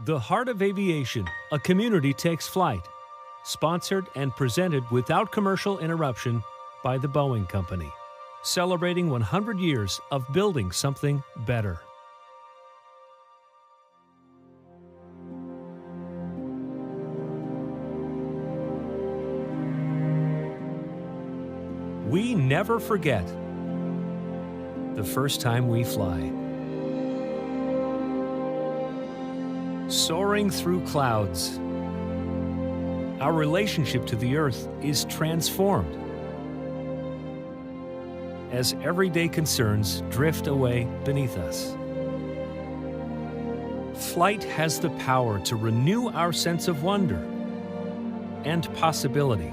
The Heart of Aviation, a community takes flight. Sponsored and presented without commercial interruption by the Boeing Company. Celebrating 100 years of building something better. We never forget the first time we fly. Soaring through clouds, our relationship to the Earth is transformed as everyday concerns drift away beneath us. Flight has the power to renew our sense of wonder and possibility.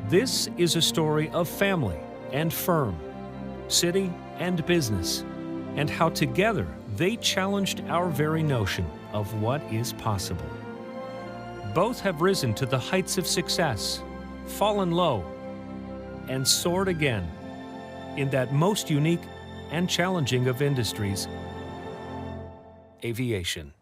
This is a story of family and firm, city and business, and how together they challenged our very notion of what is possible. Both have risen to the heights of success, fallen low, and soared again in that most unique and challenging of industries, aviation.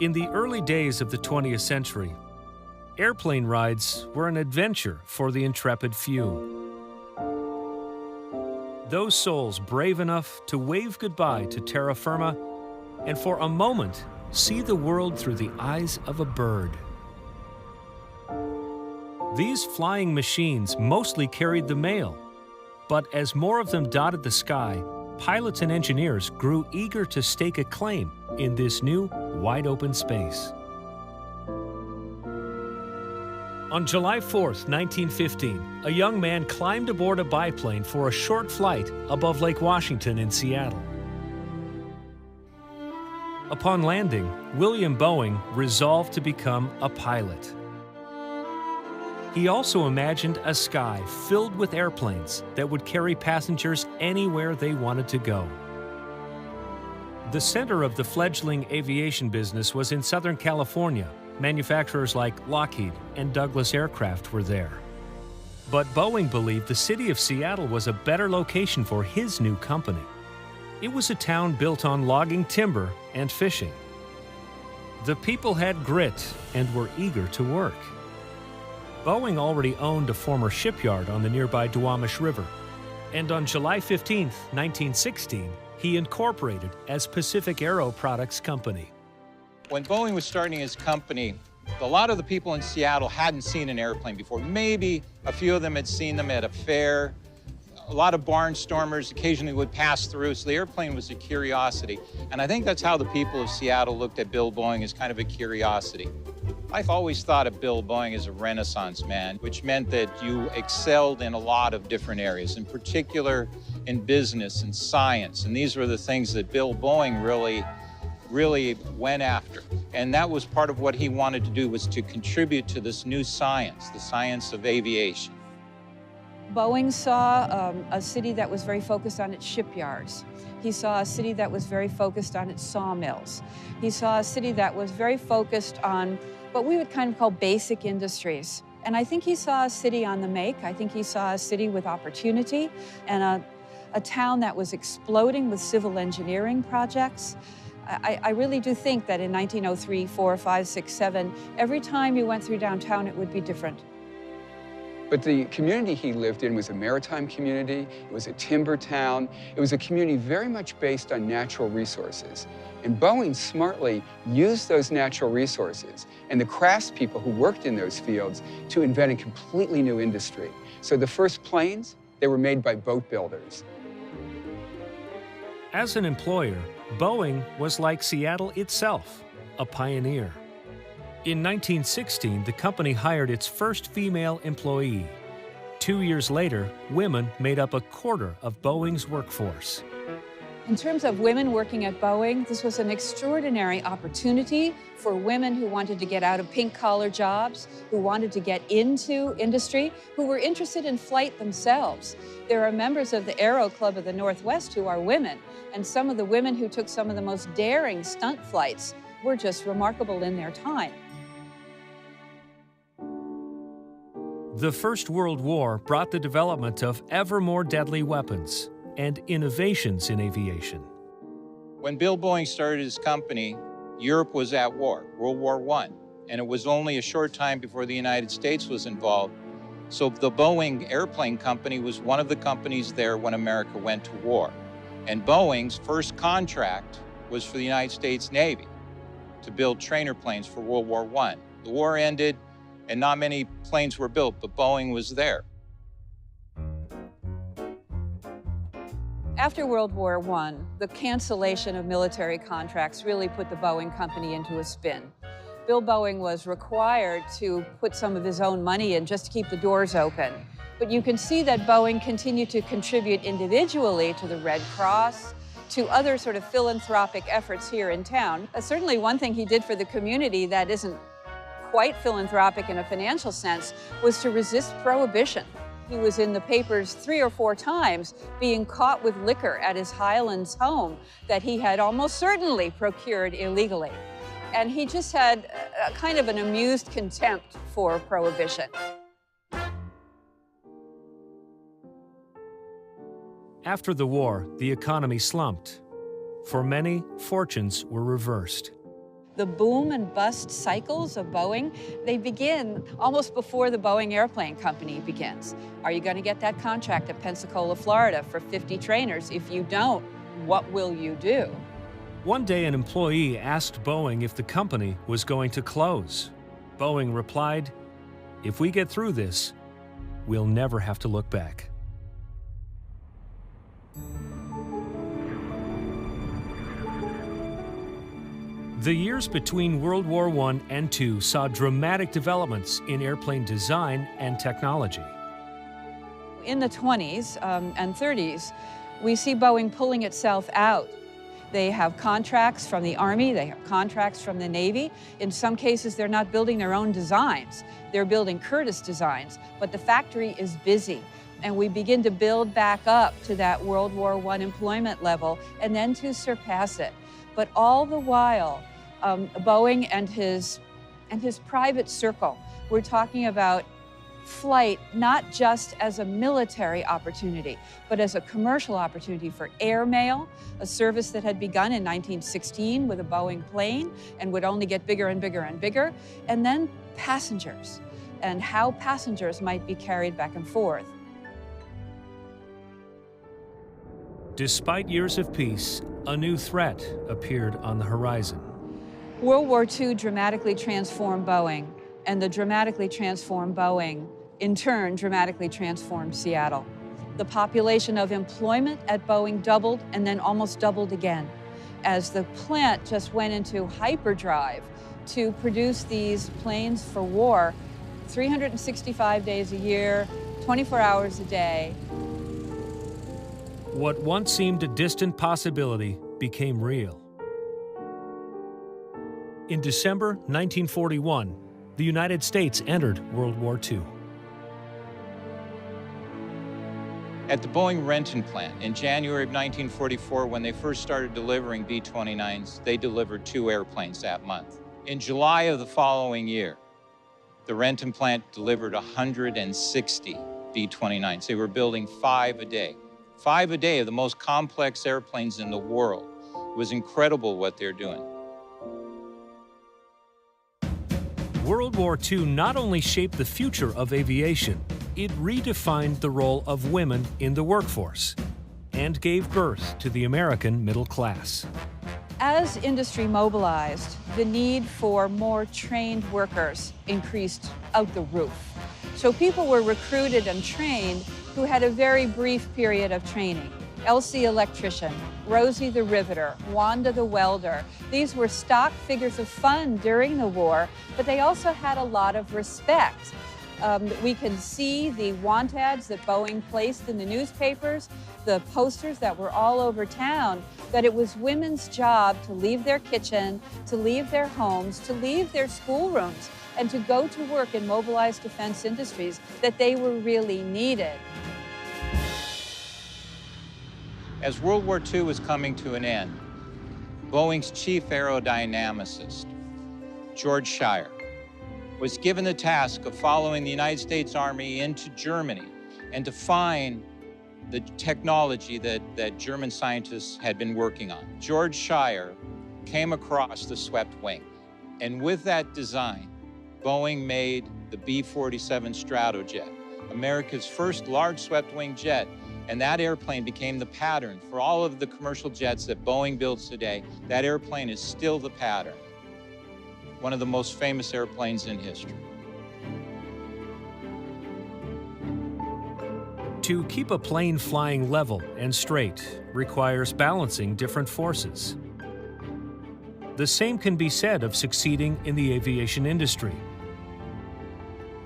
In the early days of the 20th century, airplane rides were an adventure for the intrepid few. Those souls brave enough to wave goodbye to terra firma and for a moment see the world through the eyes of a bird. These flying machines mostly carried the mail, but as more of them dotted the sky, pilots and engineers grew eager to stake a claim in this new, wide-open space. On July 4th, 1915, a young man climbed aboard a biplane for a short flight above Lake Washington in Seattle. Upon landing, William Boeing resolved to become a pilot. He also imagined a sky filled with airplanes that would carry passengers anywhere they wanted to go. The center of the fledgling aviation business was in Southern California. Manufacturers like Lockheed and Douglas Aircraft were there. But Boeing believed the city of Seattle was a better location for his new company. It was a town built on logging timber and fishing. The people had grit and were eager to work. Boeing already owned a former shipyard on the nearby Duwamish River, and on July 15, 1916, he incorporated as Pacific Aero Products Company. When Boeing was starting his company, a lot of the people in Seattle hadn't seen an airplane before. Maybe a few of them had seen them at a fair. A lot of barnstormers occasionally would pass through, so the airplane was a curiosity. And I think that's how the people of Seattle looked at Bill Boeing, as kind of a curiosity. I've always thought of Bill Boeing as a Renaissance man, which meant that you excelled in a lot of different areas, in particular in business and science. And these were the things that Bill Boeing really went after. And that was part of what he wanted to do, was to contribute to this new science, the science of aviation. Boeing saw a city that was very focused on its shipyards. He saw a city that was very focused on its sawmills. He saw a city that was very focused on what we would kind of call basic industries. And I think he saw a city on the make. I think he saw a city with opportunity and a town that was exploding with civil engineering projects. I really do think that in 1903, 4, 5, 6, 7, every time you went through downtown, it would be different. But the community he lived in was a maritime community. It was a timber town. It was a community very much based on natural resources. And Boeing smartly used those natural resources and the craftspeople who worked in those fields to invent a completely new industry. So the first planes, they were made by boat builders. As an employer, Boeing was like Seattle itself, a pioneer. In 1916, the company hired its first female employee. 2 years later, women made up a quarter of Boeing's workforce. In terms of women working at Boeing, this was an extraordinary opportunity for women who wanted to get out of pink-collar jobs, who wanted to get into industry, who were interested in flight themselves. There are members of the Aero Club of the Northwest who are women, and some of the women who took some of the most daring stunt flights were just remarkable in their time. The First World War brought the development of ever more deadly weapons and innovations in aviation. When Bill Boeing started his company, Europe was at war, World War I, and it was only a short time before the United States was involved. So the Boeing Airplane Company was one of the companies there when America went to war. And Boeing's first contract was for the United States Navy to build trainer planes for World War I. The war ended, and not many planes were built, but Boeing was there. After World War I, the cancellation of military contracts really put the Boeing company into a spin. Bill Boeing was required to put some of his own money in just to keep the doors open. But you can see that Boeing continued to contribute individually to the Red Cross, to other sort of philanthropic efforts here in town. Certainly one thing he did for the community that isn't quite philanthropic in a financial sense was to resist prohibition. He was in the papers 3 or 4 times being caught with liquor at his Highlands home that he had almost certainly procured illegally. And he just had a kind of an amused contempt for prohibition. After the war, the economy slumped. For many, fortunes were reversed. The boom and bust cycles of Boeing, they begin almost before the Boeing Airplane Company begins. Are you going to get that contract at Pensacola, Florida for 50 trainers? If you don't, what will you do? One day, an employee asked Boeing if the company was going to close. Boeing replied, "If we get through this, we'll never have to look back." The years between World War I and II saw dramatic developments in airplane design and technology. In the 20s and 30s, we see Boeing pulling itself out. They have contracts from the Army, they have contracts from the Navy. In some cases, they're not building their own designs. They're building Curtiss designs, but the factory is busy. And we begin to build back up to that World War I employment level and then to surpass it. But all the while, Boeing and his private circle, we're talking about flight not just as a military opportunity, but as a commercial opportunity for airmail, a service that had begun in 1916 with a Boeing plane and would only get bigger and bigger and bigger, and then passengers and how passengers might be carried back and forth. Despite years of peace, a new threat appeared on the horizon. World War II dramatically transformed Boeing, and the dramatically transformed Boeing, in turn, dramatically transformed Seattle. The population of employment at Boeing doubled and then almost doubled again as the plant just went into hyperdrive to produce these planes for war 365 days a year, 24 hours a day. What once seemed a distant possibility became real. In December 1941, the United States entered World War II. At the Boeing Renton plant in January of 1944, when they first started delivering B-29s, they delivered 2 airplanes that month. In July of the following year, the Renton plant delivered 160 B-29s. They were building 5 a day. 5 a day of the most complex airplanes in the world. It was incredible what they're doing. World War II not only shaped the future of aviation, it redefined the role of women in the workforce and gave birth to the American middle class. As industry mobilized, the need for more trained workers increased out the roof. So people were recruited and trained who had a very brief period of training. Elsie Electrician, Rosie the Riveter, Wanda the Welder. These were stock figures of fun during the war, but they also had a lot of respect. We can see the want ads that Boeing placed in the newspapers, the posters that were all over town, that it was women's job to leave their kitchen, to leave their homes, to leave their schoolrooms, and to go to work in mobilized defense industries, that they were really needed. As World War II was coming to an end, Boeing's chief aerodynamicist, George Shire, was given the task of following the United States Army into Germany and to find the technology that German scientists had been working on. George Shire came across the swept wing, and with that design, Boeing made the B-47 Stratojet, America's first large swept wing jet, and that airplane became the pattern for all of the commercial jets that Boeing builds today. That airplane is still the pattern. One of the most famous airplanes in history. To keep a plane flying level and straight requires balancing different forces. The same can be said of succeeding in the aviation industry.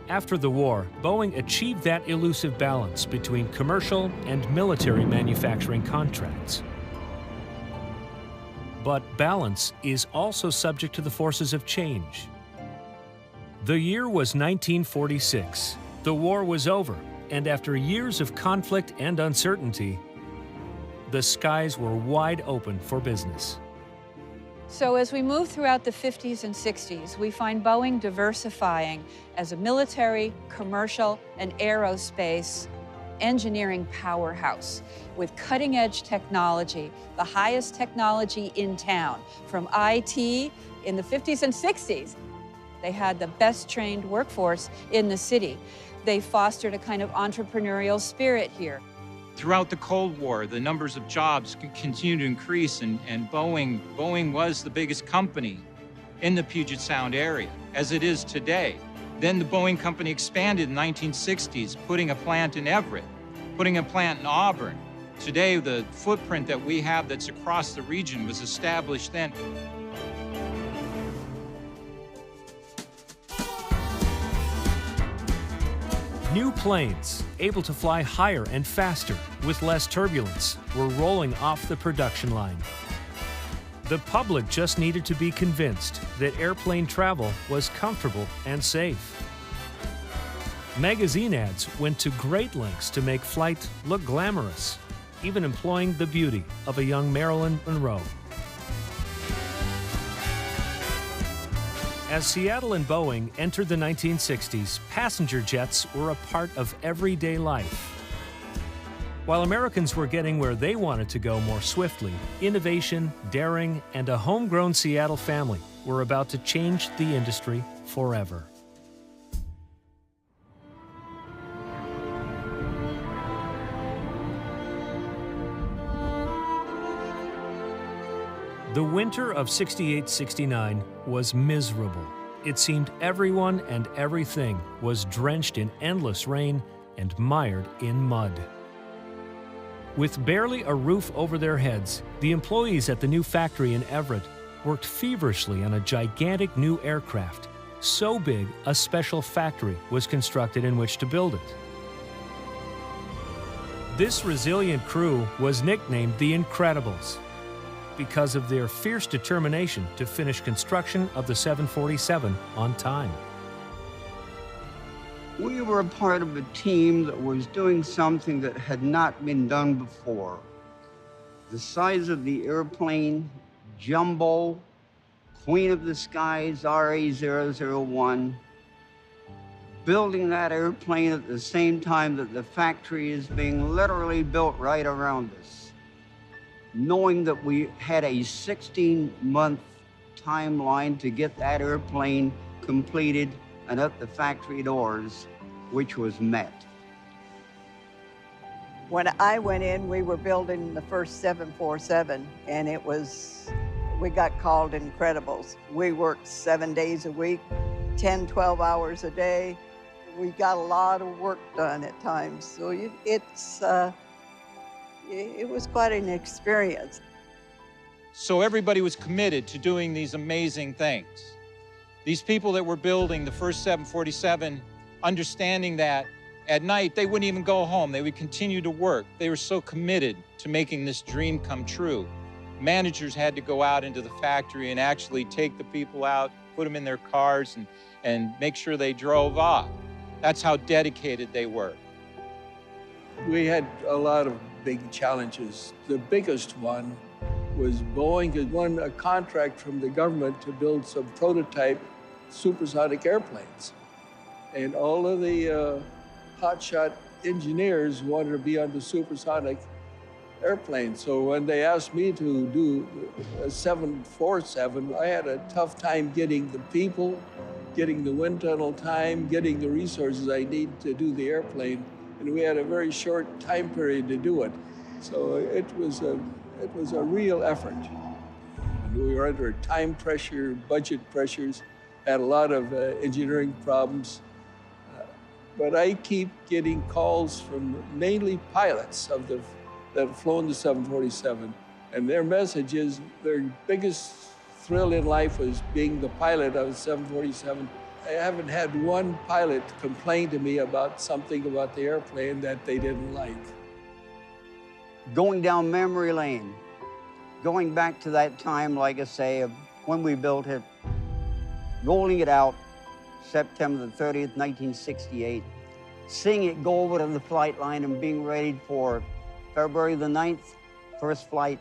After the war, Boeing achieved that elusive balance between commercial and military manufacturing contracts. But balance is also subject to the forces of change. The year was 1946. The war was over, and after years of conflict and uncertainty, the skies were wide open for business. So as we move throughout the 50s and 60s, we find Boeing diversifying as a military, commercial, and aerospace engineering powerhouse with cutting-edge technology, the highest technology in town. From IT in the 50s and 60s, they had the best trained workforce in the city. They fostered a kind of entrepreneurial spirit here. Throughout the Cold War, the numbers of jobs continued to increase, and Boeing was the biggest company in the Puget Sound area, as it is today. Then the Boeing company expanded in the 1960s, putting a plant in Everett, putting a plant in Auburn. Today, the footprint that we have that's across the region was established then. New planes, able to fly higher and faster with less turbulence, were rolling off the production line. The public just needed to be convinced that airplane travel was comfortable and safe. Magazine ads went to great lengths to make flight look glamorous, even employing the beauty of a young Marilyn Monroe. As Seattle and Boeing entered the 1960s, passenger jets were a part of everyday life. While Americans were getting where they wanted to go more swiftly, innovation, daring, and a homegrown Seattle family were about to change the industry forever. The winter of '68-69 was miserable. It seemed everyone and everything was drenched in endless rain and mired in mud. With barely a roof over their heads, the employees at the new factory in Everett worked feverishly on a gigantic new aircraft, so big a special factory was constructed in which to build it. This resilient crew was nicknamed the Incredibles, because of their fierce determination to finish construction of the 747 on time. We were a part of a team that was doing something that had not been done before. The size of the airplane, jumbo, Queen of the Skies, RA-001, building that airplane at the same time that the factory is being literally built right around us. Knowing that we had a 16-month timeline to get that airplane completed and at the factory doors, which was met. When I went in, we were building the first 747, and we got called Incredibles. We worked 7 days a week, 10, 12 hours a day. We got a lot of work done at times, so it was quite an experience. So everybody was committed to doing these amazing things. These people that were building the first 747, understanding that at night they wouldn't even go home, they would continue to work. They were so committed to making this dream come true. Managers had to go out into the factory and actually take the people out, put them in their cars and make sure they drove off. That's how dedicated they were. We had a lot of big challenges. The biggest one was Boeing had won a contract from the government to build some prototype supersonic airplanes. And all of the hotshot engineers wanted to be on the supersonic airplane. So when they asked me to do a 747, I had a tough time getting the people, getting the wind tunnel time, getting the resources I need to do the airplane. And we had a very short time period to do it. So it was a real effort. And we were under time pressure, budget pressures, had a lot of engineering problems. But I keep getting calls from mainly pilots that have flown the 747. And their message is their biggest thrill in life was being the pilot of a 747. I haven't had one pilot complain to me about something about the airplane that they didn't like. Going down memory lane, going back to that time, like I say, of when we built it, rolling it out September the 30th, 1968, seeing it go over to the flight line and being ready for February the 9th, first flight.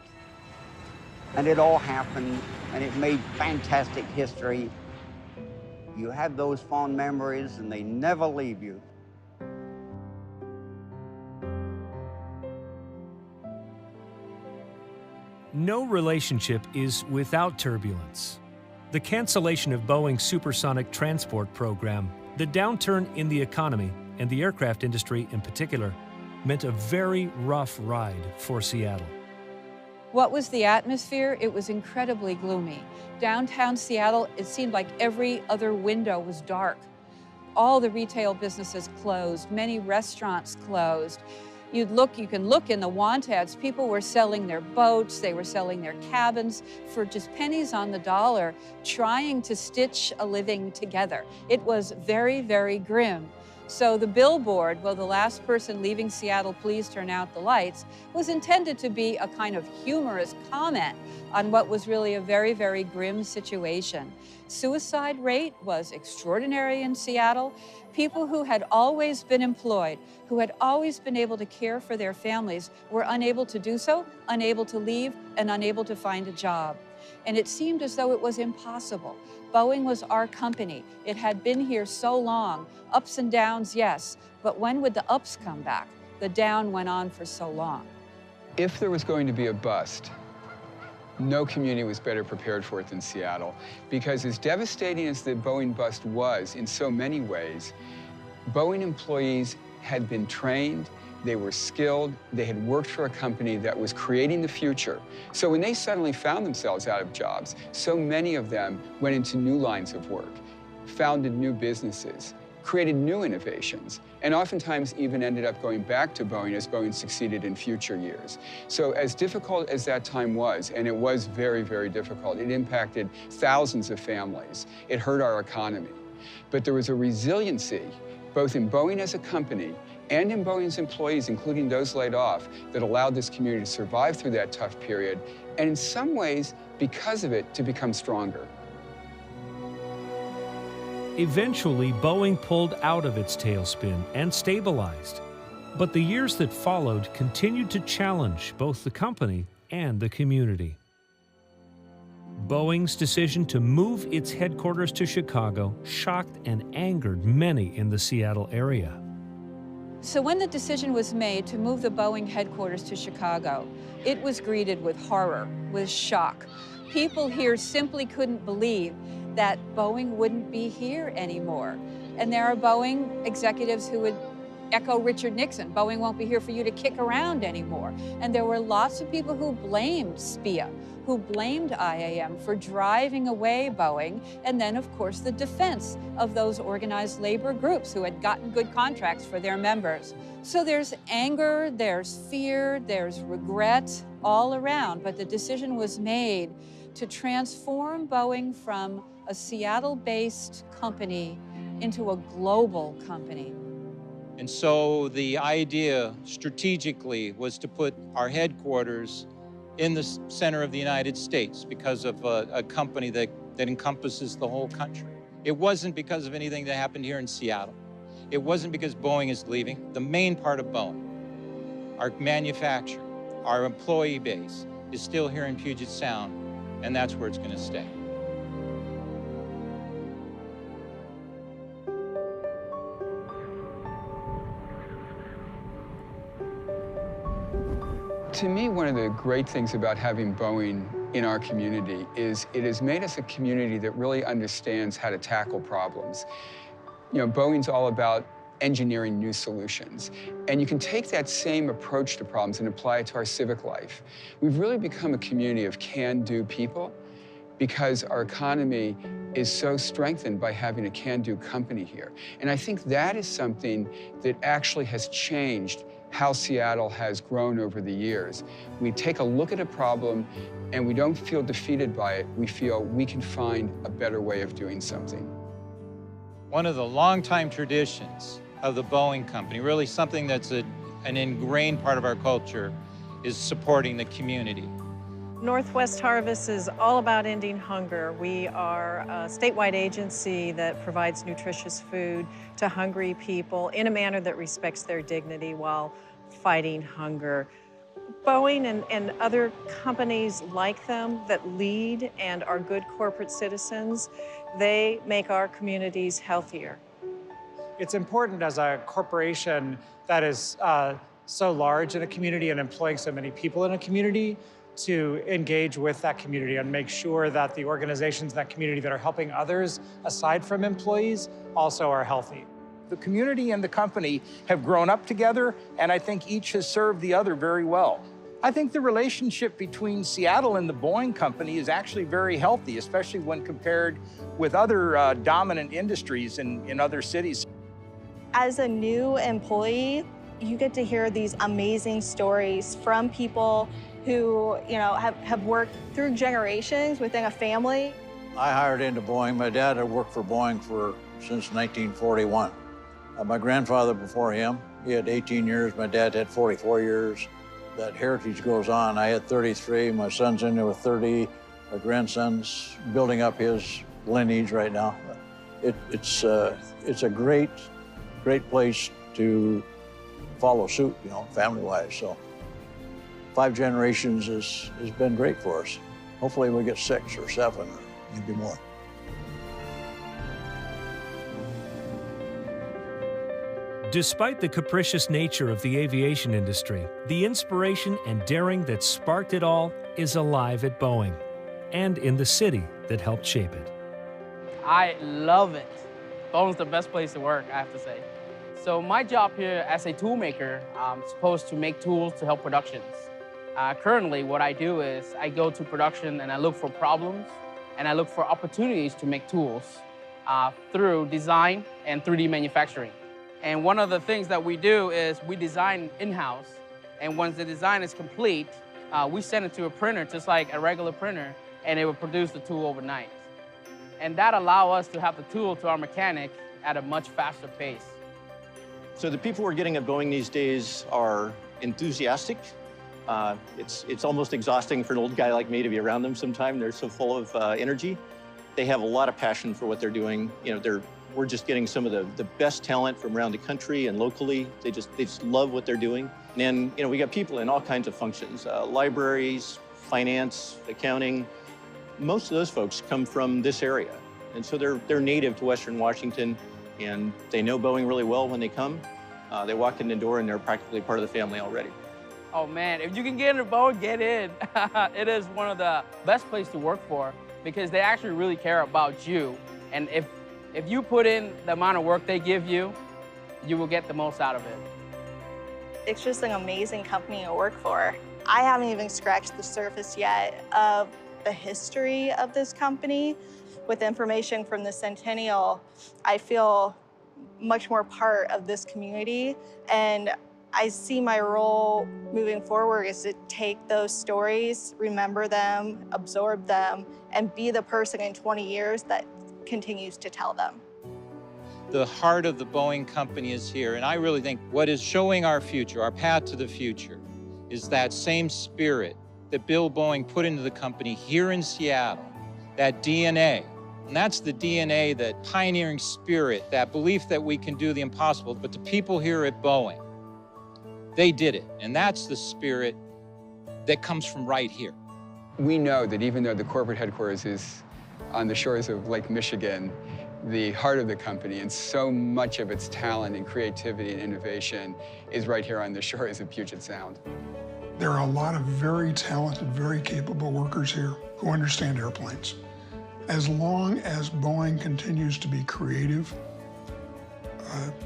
And it all happened, and it made fantastic history. You have those fond memories, and they never leave you. No relationship is without turbulence. The cancellation of Boeing's supersonic transport program, the downturn in the economy, and the aircraft industry in particular, meant a very rough ride for Seattle. What was the atmosphere? It was incredibly gloomy. Downtown Seattle, it seemed like every other window was dark. All the retail businesses closed, many restaurants closed. You can look in the want ads, people were selling their boats, they were selling their cabins for just pennies on the dollar, trying to stitch a living together. It was very, very grim. So the billboard, "Will the last person leaving Seattle please turn out the lights," was intended to be a kind of humorous comment on what was really a very, very grim situation. Suicide rate was extraordinary in Seattle. People who had always been employed, who had always been able to care for their families, were unable to do so, unable to leave, and unable to find a job. And it seemed as though it was impossible. Boeing was our company. It had been here so long. Ups and downs, yes, but when would the ups come back? The down went on for so long. If there was going to be a bust, no community was better prepared for it than Seattle, because as devastating as the Boeing bust was in so many ways, Boeing employees had been trained, they were skilled, they had worked for a company that was creating the future. So when they suddenly found themselves out of jobs, so many of them went into new lines of work, founded new businesses, created new innovations, and oftentimes even ended up going back to Boeing as Boeing succeeded in future years. So as difficult as that time was, and it was very, very difficult, it impacted thousands of families. It hurt our economy. But there was a resiliency, both in Boeing as a company and in Boeing's employees, including those laid off, that allowed this community to survive through that tough period, and in some ways, because of it, to become stronger. Eventually, Boeing pulled out of its tailspin and stabilized. But the years that followed continued to challenge both the company and the community. Boeing's decision to move its headquarters to Chicago shocked and angered many in the Seattle area. So when the decision was made to move the Boeing headquarters to Chicago, it was greeted with horror, with shock. People here simply couldn't believe that Boeing wouldn't be here anymore. And there are Boeing executives who would echo Richard Nixon, Boeing won't be here for you to kick around anymore. And there were lots of people who blamed SPIA, who blamed IAM for driving away Boeing, and then, of course, the defense of those organized labor groups who had gotten good contracts for their members. So there's anger, there's fear, there's regret all around, but the decision was made to transform Boeing from a Seattle-based company into a global company. And so the idea strategically was to put our headquarters in the center of the United States because of a company that encompasses the whole country. It wasn't because of anything that happened here in Seattle. It wasn't because Boeing is leaving. The main part of Boeing, our manufacturer, our employee base, is still here in Puget Sound, and that's where it's going to stay. To me, one of the great things about having Boeing in our community is it has made us a community that really understands how to tackle problems. You know, Boeing's all about engineering new solutions. And you can take that same approach to problems and apply it to our civic life. We've really become a community of can-do people because our economy is so strengthened by having a can-do company here. And I think that is something that actually has changed how Seattle has grown over the years. We take a look at a problem and we don't feel defeated by it. We feel we can find a better way of doing something. One of the longtime traditions of the Boeing company, really something that's an ingrained part of our culture, is supporting the community. Northwest Harvest is all about ending hunger. We are a statewide agency that provides nutritious food to hungry people in a manner that respects their dignity while fighting hunger. Boeing and other companies like them that lead and are good corporate citizens, they make our communities healthier. It's important as a corporation that is so large in a community and employing so many people in a community to engage with that community and make sure that the organizations in that community that are helping others, aside from employees, also are healthy. The community and the company have grown up together, and I think each has served the other very well. I think the relationship between Seattle and the Boeing company is actually very healthy, especially when compared with other dominant industries in other cities. As a new employee, you get to hear these amazing stories from people who, you know, have worked through generations within a family. I hired into Boeing. My dad had worked for Boeing since 1941. My grandfather before him, he had 18 years. My dad had 44 years. That heritage goes on. I had 33. My son's in there with 30. My grandson's building up his lineage right now. It's a great place to follow suit, you know, family-wise. So 5 generations has been great for us. Hopefully we get 6 or 7 or maybe more. Despite the capricious nature of the aviation industry, the inspiration and daring that sparked it all is alive at Boeing and in the city that helped shape it. I love it. Boeing's the best place to work, I have to say. So my job here as a tool maker, I'm supposed to make tools to help productions. Currently, what I do is I go to production and I look for problems and I look for opportunities to make tools through design and 3D manufacturing. And one of the things that we do is we design in-house, and once the design is complete, we send it to a printer, just like a regular printer, and it will produce the tool overnight. And that allows us to have the tool to our mechanic at a much faster pace. So the people we're getting at Boeing these days are enthusiastic. It's almost exhausting for an old guy like me to be around them sometime. They're so full of energy. They have a lot of passion for what they're doing. You know, we're just getting some of the best talent from around the country and locally. They just love what they're doing. And then, you know, we got people in all kinds of functions, libraries, finance, accounting. Most of those folks come from this area. And so they're native to Western Washington, and they know Boeing really well when they come. They walk in the door and they're practically part of the family already. Oh man, if you can get into Boeing, get in. It is one of the best places to work for because they actually really care about you. And if you put in the amount of work they give you, you will get the most out of it. It's just an amazing company to work for. I haven't even scratched the surface yet of the history of this company. With information from the Centennial, I feel much more part of this community, and I see my role moving forward is to take those stories, remember them, absorb them, and be the person in 20 years that continues to tell them. The heart of the Boeing company is here, and I really think what is showing our future, our path to the future, is that same spirit that Bill Boeing put into the company here in Seattle, that DNA. And that's the DNA, that pioneering spirit, that belief that we can do the impossible. But the people here at Boeing, they did it. And that's the spirit that comes from right here. We know that even though the corporate headquarters is on the shores of Lake Michigan, the heart of the company and so much of its talent and creativity and innovation is right here on the shores of Puget Sound. There are a lot of very talented, very capable workers here who understand airplanes. As long as Boeing continues to be creative,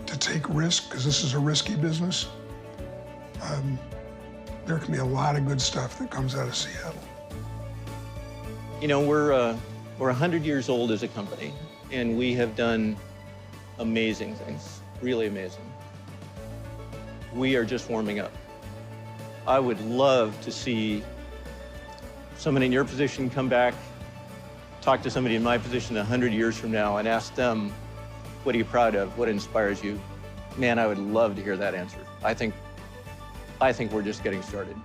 to take risk, because this is a risky business, there can be a lot of good stuff that comes out of Seattle. You know, we're 100 years old as a company, and we have done amazing things, really amazing. We are just warming up. I would love to see someone in your position come back, talk to somebody in my position 100 years from now and ask them, what are you proud of? What inspires you? Man, I would love to hear that answer. I think we're just getting started.